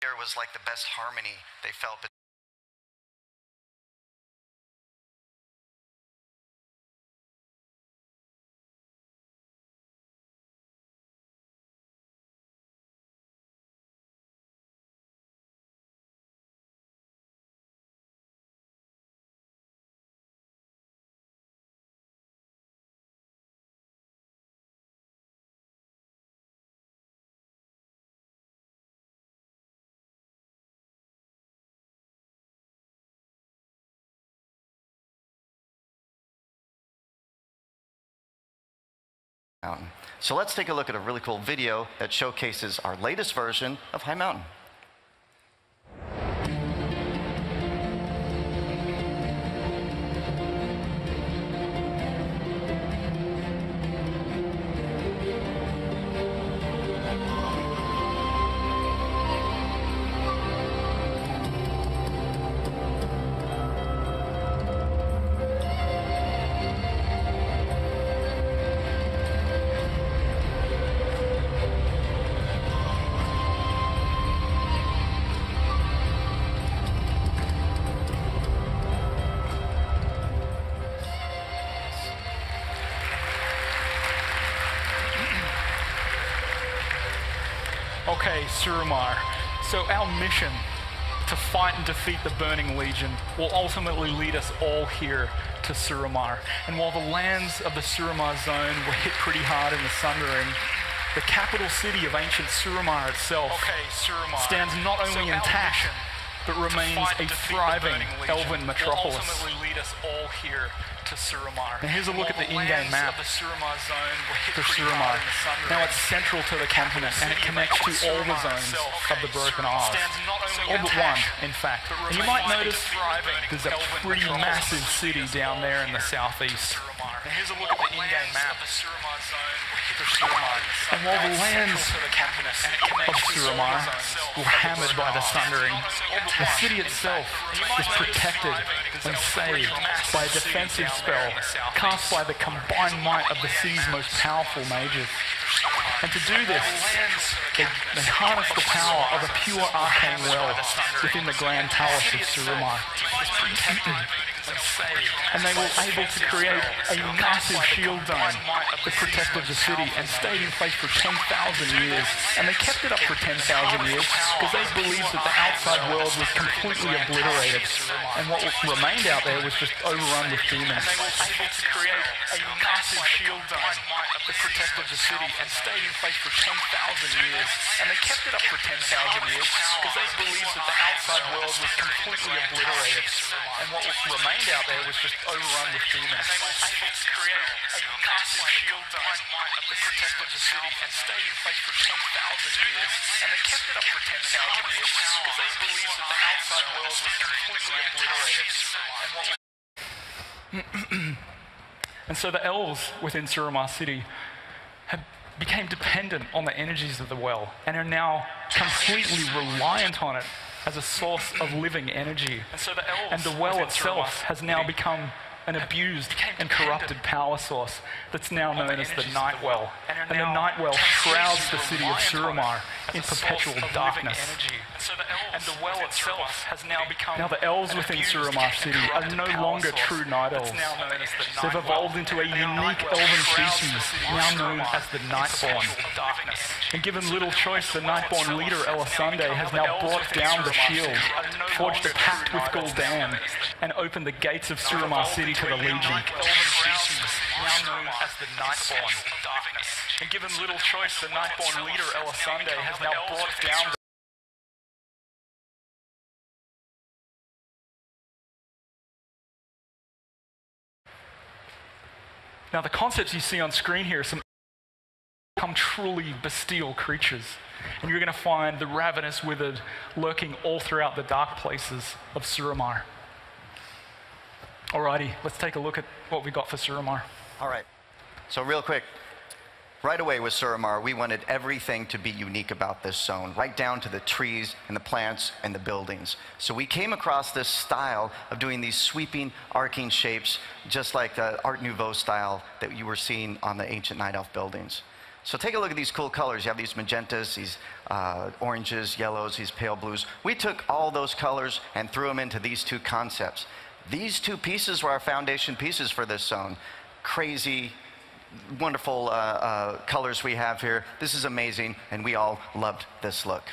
there was like the best harmony they felt. Mountain. So let's take a look at a really cool video that showcases our latest version of High Mountain. Okay, Suramar. So our mission to fight and defeat the Burning Legion will ultimately lead us all here to Suramar. And while the lands of the Suramar zone were hit pretty hard in the Sundering, the capital city of ancient Suramar itself stands not only intact, but remains a thriving elven metropolis. Now here's a look at the in-game map for Suramar. Now it's central to the continent and it connects to all the zones of the Broken Isles. All but one, in fact. And you might notice there's a pretty massive city down there in the southeast. Now here's a look at the in-game map for Suramar. And while the lands of Suramar were hammered by the Sundering, the city itself is protected and saved by a defensive spell cast by the combined might of the city's most powerful mages. And to do this, they harness the power of a pure arcane well within the Grand Palace of Suramar. And they were able to create a massive shield dome that protected the city and stayed in place for 10,000 years. And they kept it up for 10,000 years because they believed that the outside world was completely obliterated. And what remained out there was just overrun with demons. And they were able to create a massive shield dome that protected the city and stayed in place for 10,000 years. And they kept it up for 10,000 years because they believed that the outside world was completely obliterated. And what remained out there was just overrun with demons. And they were able to create a massive shield dome that protected the city and stayed in place for 10,000 years. And they kept it up for 10,000 years because they believed that the outside world was completely obliterated. And so the elves within Suramar City became dependent on the energies of the well and are now completely reliant on it as a source of living energy. And the well itself has now become an abused and corrupted power source that's now known as the Night Well. And the Night Well shrouds the city of Suramar in perpetual darkness. And the well itself has now become... Now the elves within Suramar City are no longer true night elves. They've evolved into a unique elven species now known as the Nightborn. And given little choice, the Nightborn leader Elisande has now brought down the shield, forged a pact with Gul'dan, and opened the gates of Suramar City to the Legion. Now known as the Nightborn. And given little choice, the Nightborn leader Elisande has now brought down the Now the concepts you see on screen here are some truly bestial creatures. And you're going to find the ravenous withered lurking all throughout the dark places of Suramar. Alrighty, let's take a look at what we got for Suramar. All right, so real quick, right away with Suramar, we wanted everything to be unique about this zone, right down to the trees and the plants and the buildings. So we came across this style of doing these sweeping, arcing shapes, just like the Art Nouveau style that you were seeing on the ancient Night Elf buildings. So take a look at these cool colors. You have these magentas, these oranges, yellows, these pale blues. We took all those colors and threw them into these two concepts. These two pieces were our foundation pieces for this zone. Crazy, wonderful colors we have here. This is amazing, and we all loved this look.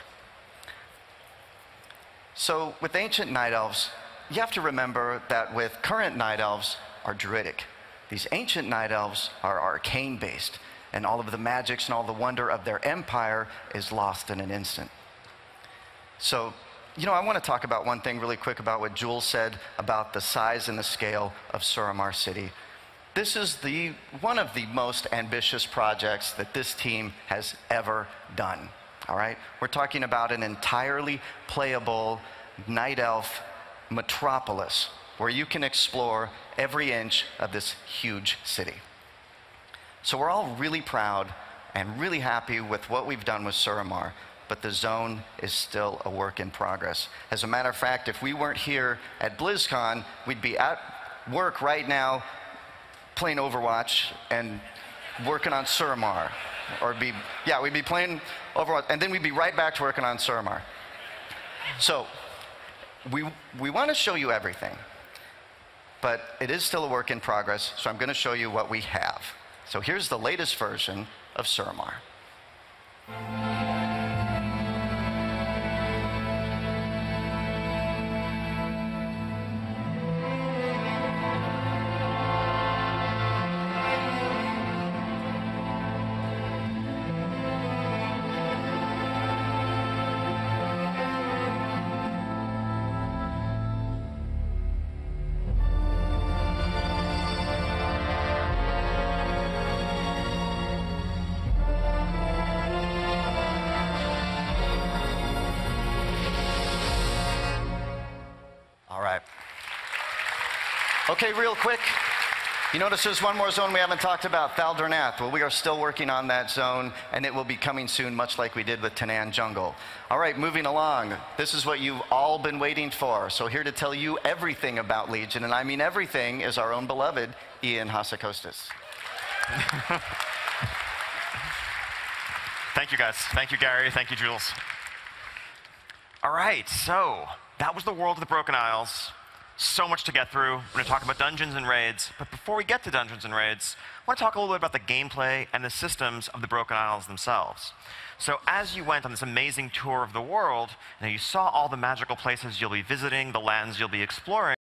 So with ancient night elves, you have to remember that with current night elves are druidic. These ancient night elves are arcane-based, and all of the magics and all the wonder of their empire is lost in an instant. So, you know, I want to talk about one thing really quick about what Jules said about the size and the scale of Suramar City. This is one of the most ambitious projects that this team has ever done, all right? We're talking about an entirely playable night elf metropolis where you can explore every inch of this huge city. So we're all really proud and really happy with what we've done with Suramar, but the zone is still a work in progress. As a matter of fact, if we weren't here at BlizzCon, we'd be at work right now playing Overwatch and working on Suramar. We'd be playing Overwatch, and then we'd be right back to working on Suramar. So we want to show you everything, but it is still a work in progress, so I'm going to show you what we have. So here's the latest version of Suramar. Okay, real quick, you notice there's one more zone we haven't talked about, Thaldernath. Well, we are still working on that zone, and it will be coming soon, much like we did with Tanan Jungle. All right, moving along. This is what you've all been waiting for. So here to tell you everything about Legion, and I mean everything, is our own beloved Ian Hassakostas. Thank you, guys. Thank you, Gary. Thank you, Jules. All right, so that was the world of the Broken Isles. So much to get through. We're going to talk about dungeons and raids. But before we get to dungeons and raids, I want to talk a little bit about the gameplay and the systems of the Broken Isles themselves. So as you went on this amazing tour of the world, you saw all the magical places you'll be visiting, the lands you'll be exploring.